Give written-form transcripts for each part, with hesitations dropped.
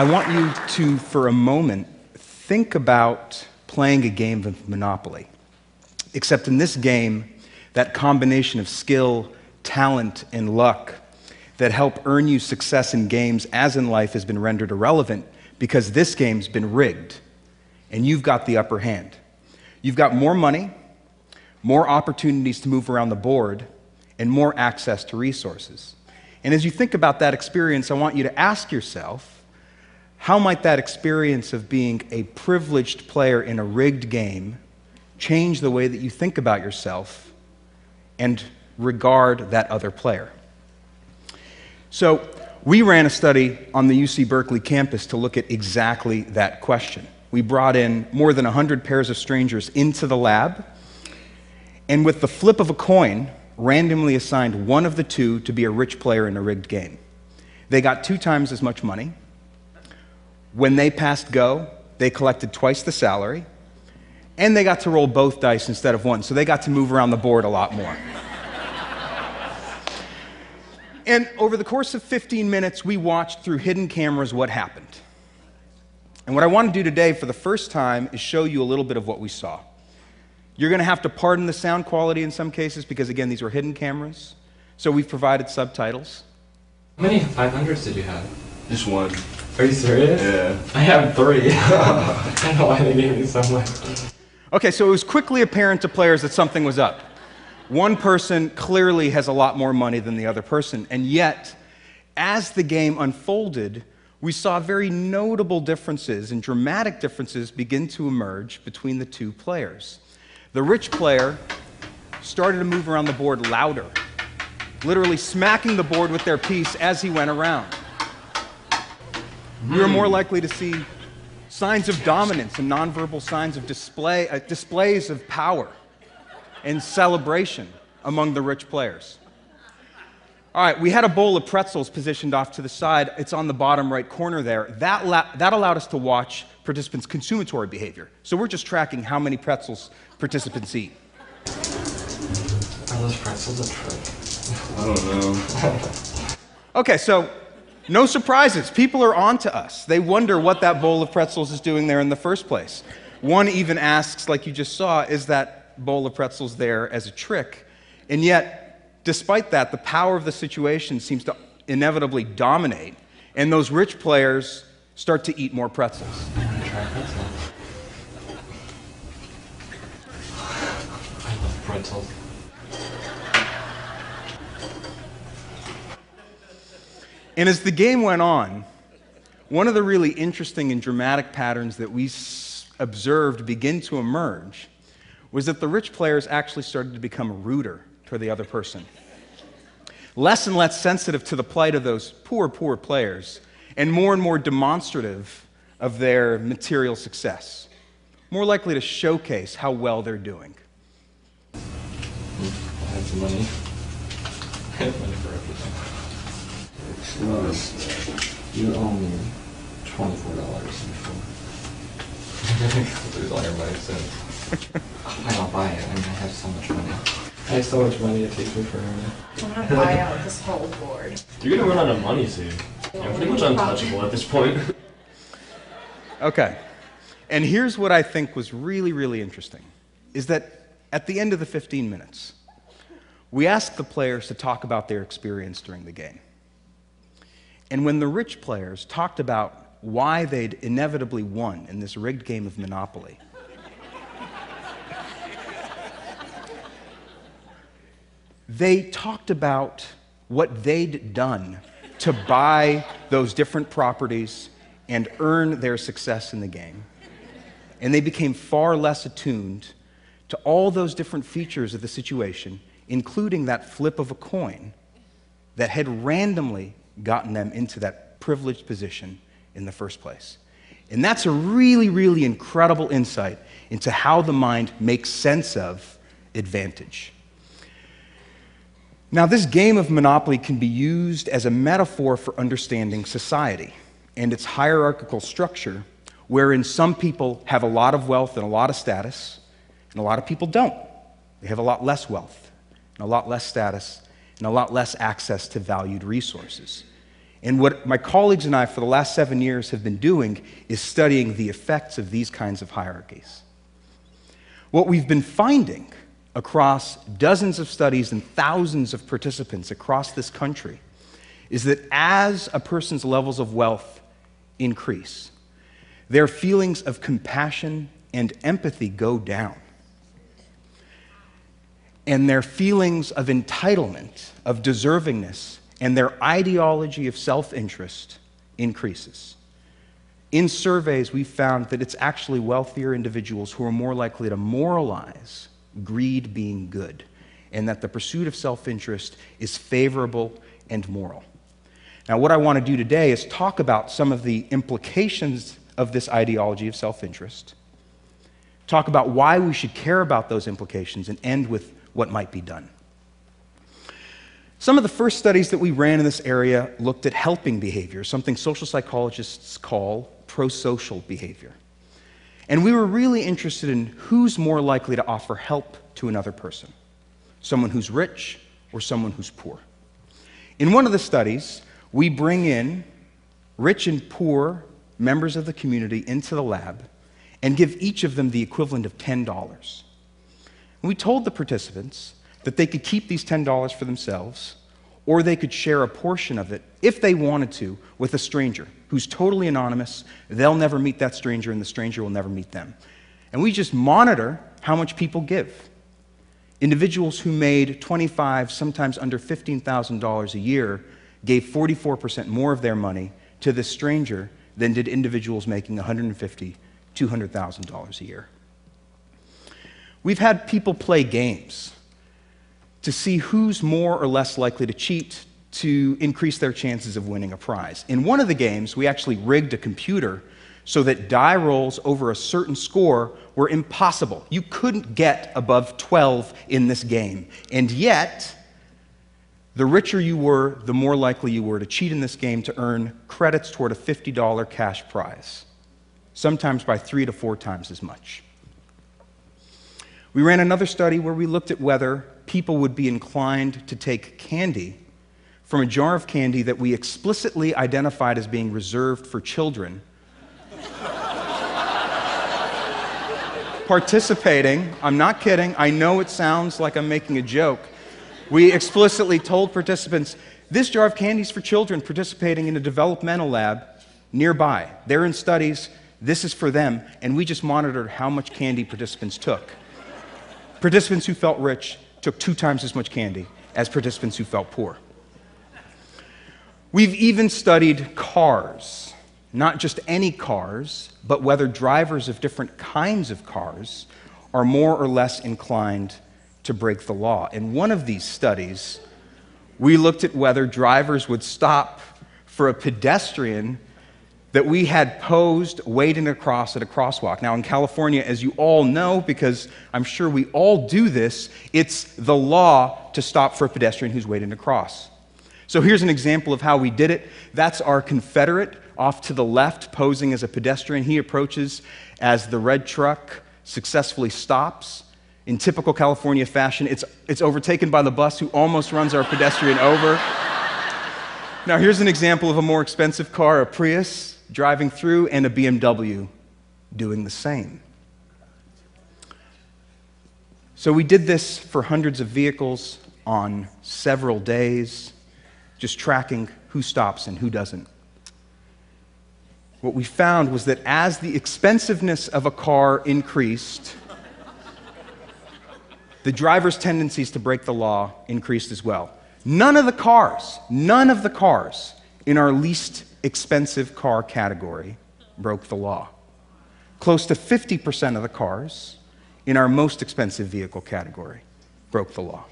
I want you to, for a moment, think about playing a game of Monopoly. Except in this game, that combination of skill, talent, and luck that help earn you success in games as in life has been rendered irrelevant because this game's been rigged, and you've got the upper hand. You've got more money, more opportunities to move around the board, and more access to resources. And as you think about that experience, I want you to ask yourself, how might that experience of being a privileged player in a rigged game change the way that you think about yourself and regard that other player? So we ran a study on the UC Berkeley campus to look at exactly that question. We brought in more than 100 pairs of strangers into the lab, and with the flip of a coin, randomly assigned one of the two to be a rich player in a rigged game. They got 2 times as much money. When they passed go, they collected twice the salary, and they got to roll both dice instead of one, so they got to move around the board a lot more. And over the course of 15 minutes, we watched through hidden cameras what happened. And what I want to do today for the first time is show you a little bit of what we saw. You're going to have to pardon the sound quality in some cases because, again, these were hidden cameras. So we've provided subtitles. How many 500s did you have? Just one. Are you serious? Yeah. I have 3. I don't know why they gave me so much. Okay, so it was quickly apparent to players that something was up. One person clearly has a lot more money than the other person, and yet, as the game unfolded, we saw very notable differences and dramatic differences begin to emerge between the two players. The rich player started to move around the board louder, literally smacking the board with their piece as he went around. We were more likely to see signs of dominance and nonverbal signs of displays of power and celebration among the rich players. All right, we had a bowl of pretzels positioned off to the side. It's on the bottom right corner there. That allowed us to watch participants' consummatory behavior. So we're just tracking how many pretzels participants eat. Are those pretzels a trick? I don't know. Okay, so no surprises. People are on to us. They wonder what that bowl of pretzels is doing there in the first place. One even asks, like you just saw, is that bowl of pretzels there as a trick? And yet, despite that, the power of the situation seems to inevitably dominate, and those rich players start to eat more pretzels. I want to try pretzels. I love pretzels. And as the game went on, one of the really interesting and dramatic patterns that we observed begin to emerge was that the rich players actually started to become ruder toward the other person. Less and less sensitive to the plight of those poor players, and more demonstrative of their material success. More likely to showcase how well they're doing. I have some money. I have money for everything. You owe me $24 before. Lose all your money soon. I don't buy it. I mean, I have so much money. I have so much money, it takes me forever. I'm gonna buy out this whole board. You're gonna run out of money soon. I'm pretty much untouchable at this point. Okay, and here's what I think was really interesting, is that at the end of the 15 minutes, we asked the players to talk about their experience during the game. And when the rich players talked about why they'd inevitably won in this rigged game of Monopoly, they talked about what they'd done to buy those different properties and earn their success in the game. And they became far less attuned to all those different features of the situation, including that flip of a coin that had randomly gotten them into that privileged position in the first place. And that's a really incredible insight into how the mind makes sense of advantage. Now, this game of Monopoly can be used as a metaphor for understanding society and its hierarchical structure, wherein some people have a lot of wealth and a lot of status, and a lot of people don't. They have a lot less wealth, and a lot less status, and a lot less access to valued resources. And what my colleagues and I for the last 7 years have been doing is studying the effects of these kinds of hierarchies. What we've been finding across dozens of studies and thousands of participants across this country is that as a person's levels of wealth increase, their feelings of compassion and empathy go down. And their feelings of entitlement, of deservingness, and their ideology of self-interest increases. In surveys, we found that it's actually wealthier individuals who are more likely to moralize greed being good, and that the pursuit of self-interest is favorable and moral. Now, what I want to do today is talk about some of the implications of this ideology of self-interest, talk about why we should care about those implications, and end with what might be done. Some of the first studies that we ran in this area looked at helping behavior, something social psychologists call prosocial behavior. And we were really interested in who's more likely to offer help to another person, someone who's rich or someone who's poor. In one of the studies, we bring in rich and poor members of the community into the lab and give each of them the equivalent of $10. And we told the participants that they could keep these $10 for themselves, or they could share a portion of it, if they wanted to, with a stranger who's totally anonymous. They'll never meet that stranger, and the stranger will never meet them. And we just monitor how much people give. Individuals who made $25,000, sometimes under $15,000 a year, gave 44% more of their money to this stranger than did individuals making $150,000, $200,000 a year. We've had people play games to see who's more or less likely to cheat to increase their chances of winning a prize. In one of the games, we actually rigged a computer so that die rolls over a certain score were impossible. You couldn't get above 12 in this game. And yet, the richer you were, the more likely you were to cheat in this game to earn credits toward a $50 cash prize, sometimes by 3 to 4 times as much. We ran another study where we looked at whether people would be inclined to take candy from a jar of candy that we explicitly identified as being reserved for children, participating. I'm not kidding. I know it sounds like I'm making a joke. We explicitly told participants, this jar of candy is for children participating in a developmental lab nearby. They're in studies. This is for them. And we just monitored how much candy participants took. Participants who felt rich took 2 times as much candy as participants who felt poor. We've even studied cars, not just any cars, but whether drivers of different kinds of cars are more or less inclined to break the law. In one of these studies, we looked at whether drivers would stop for a pedestrian that we had posed waiting across at a crosswalk. Now, in California, as you all know, because I'm sure we all do this, it's the law to stop for a pedestrian who's waiting to cross. So here's an example of how we did it. That's our Confederate off to the left, posing as a pedestrian. He approaches as the red truck successfully stops. In typical California fashion, it's overtaken by the bus, who almost runs our pedestrian over. Now, here's an example of a more expensive car, a Prius, driving through, and a BMW doing the same. So we did this for hundreds of vehicles on several days, just tracking who stops and who doesn't. What we found was that as the expensiveness of a car increased, the driver's tendencies to break the law increased as well. None of the cars in our least expensive car category broke the law. Close to 50% of the cars in our most expensive vehicle category broke the law.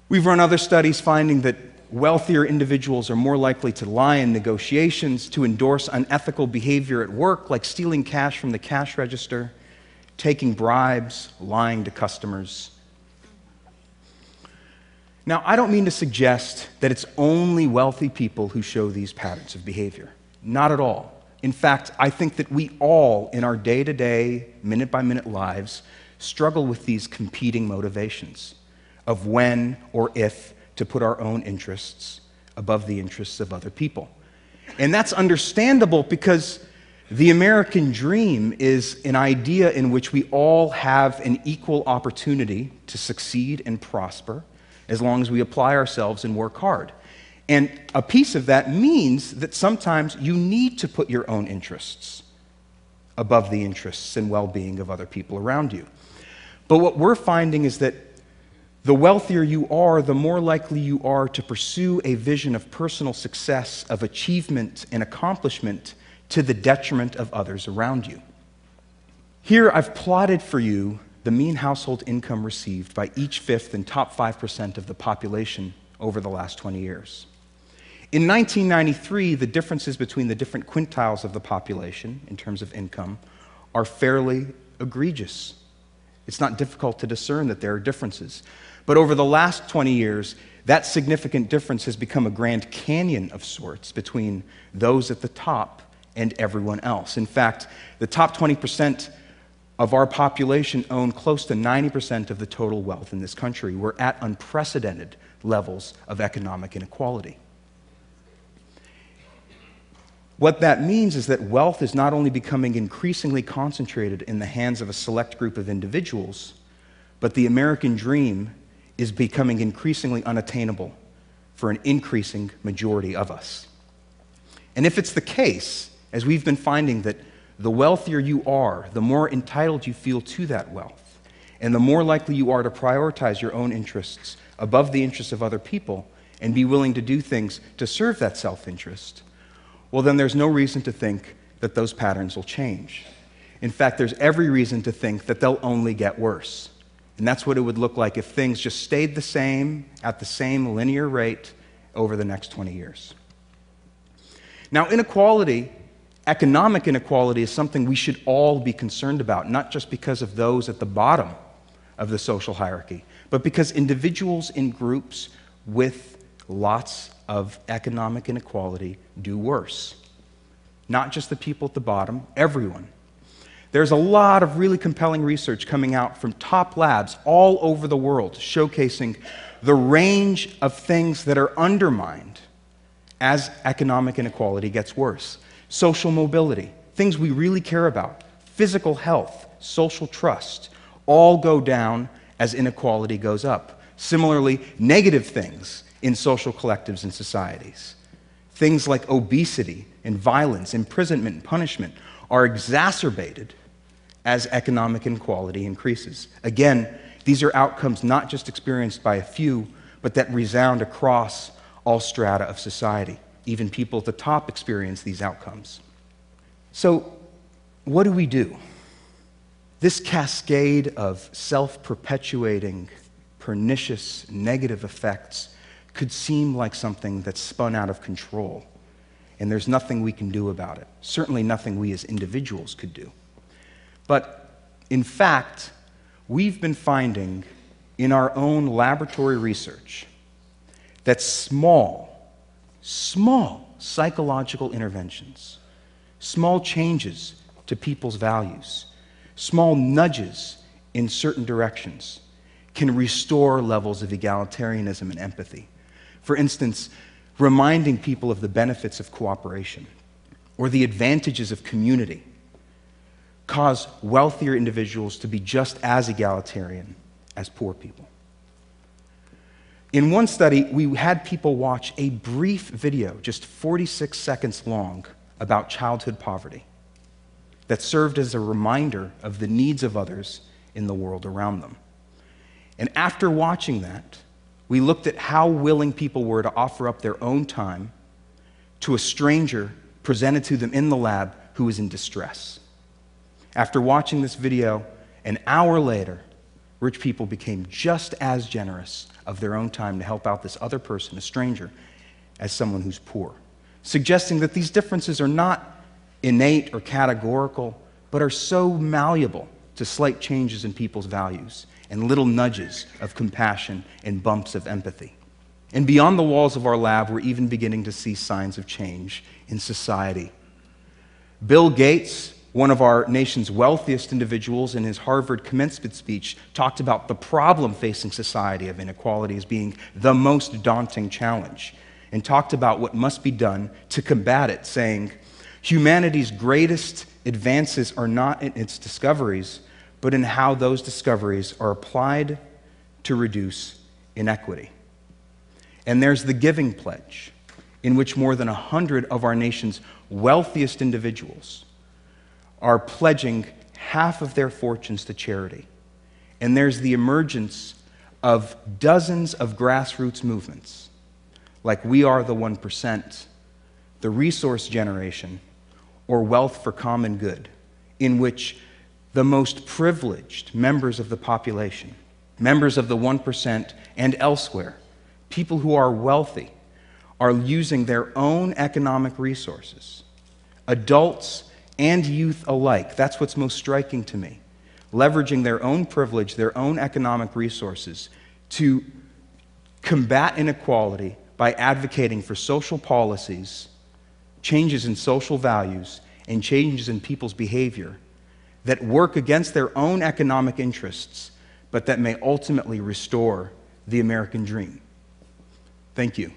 We've run other studies finding that wealthier individuals are more likely to lie in negotiations, to endorse unethical behavior at work, like stealing cash from the cash register, taking bribes, lying to customers. Now, I don't mean to suggest that it's only wealthy people who show these patterns of behavior. Not at all. In fact, I think that we all, in our day-to-day, minute-by-minute lives, struggle with these competing motivations of when or if to put our own interests above the interests of other people. And that's understandable because the American dream is an idea in which we all have an equal opportunity to succeed and prosper as long as we apply ourselves and work hard. And a piece of that means that sometimes you need to put your own interests above the interests and well-being of other people around you. But what we're finding is that the wealthier you are, the more likely you are to pursue a vision of personal success, of achievement and accomplishment to the detriment of others around you. Here I've plotted for you the mean household income received by each fifth and top 5% of the population over the last 20 years. In 1993, the differences between the different quintiles of the population in terms of income are fairly egregious. It's not difficult to discern that there are differences. But over the last 20 years, that significant difference has become a Grand Canyon of sorts between those at the top and everyone else. In fact, the top 20% of our population own close to 90% of the total wealth in this country. We're at unprecedented levels of economic inequality. What that means is that wealth is not only becoming increasingly concentrated in the hands of a select group of individuals, but the American dream is becoming increasingly unattainable for an increasing majority of us. And if it's the case, as we've been finding, that the wealthier you are, the more entitled you feel to that wealth, and the more likely you are to prioritize your own interests above the interests of other people and be willing to do things to serve that self-interest, well, then there's no reason to think that those patterns will change. In fact, there's every reason to think that they'll only get worse. And that's what it would look like if things just stayed the same at the same linear rate over the next 20 years. Now, inequality, economic inequality, is something we should all be concerned about, not just because of those at the bottom of the social hierarchy, but because individuals in groups with lots of economic inequality do worse. Not just the people at the bottom, everyone. There's a lot of really compelling research coming out from top labs all over the world showcasing the range of things that are undermined as economic inequality gets worse. Social mobility, things we really care about, physical health, social trust, all go down as inequality goes up. Similarly, negative things in social collectives and societies. Things like obesity and violence, imprisonment and punishment are exacerbated as economic inequality increases. Again, these are outcomes not just experienced by a few, but that resound across all strata of society. Even people at the top experience these outcomes. So, what do we do? This cascade of self-perpetuating, pernicious, negative effects could seem like something that's spun out of control, and there's nothing we can do about it. Certainly nothing we as individuals could do. But in fact, we've been finding in our own laboratory research that small psychological interventions, small changes to people's values, small nudges in certain directions can restore levels of egalitarianism and empathy. For instance, reminding people of the benefits of cooperation or the advantages of community cause wealthier individuals to be just as egalitarian as poor people. In one study, we had people watch a brief video, just 46 seconds long, about childhood poverty that served as a reminder of the needs of others in the world around them. And after watching that, we looked at how willing people were to offer up their own time to a stranger presented to them in the lab who was in distress. After watching this video, an hour later, rich people became just as generous of their own time to help out this other person, a stranger, as someone who's poor, suggesting that these differences are not innate or categorical, but are so malleable to slight changes in people's values and little nudges of compassion and bumps of empathy. And beyond the walls of our lab, we're even beginning to see signs of change in society. Bill Gates, one of our nation's wealthiest individuals, in his Harvard commencement speech, talked about the problem facing society of inequality as being the most daunting challenge. and talked about what must be done to combat it, saying, humanity's greatest advances are not in its discoveries, but in how those discoveries are applied to reduce inequity. And there's the Giving Pledge, in which more than 100 of our nation's wealthiest individuals are pledging half of their fortunes to charity. And there's the emergence of dozens of grassroots movements, like We Are the 1%, the Resource Generation, or Wealth for Common Good, in which the most privileged members of the population, members of the 1% and elsewhere, people who are wealthy, are using their own economic resources, adults and youth alike. That's what's most striking to me. Leveraging their own privilege, their own economic resources to combat inequality by advocating for social policies, changes in social values, and changes in people's behavior that work against their own economic interests, but that may ultimately restore the American dream. Thank you.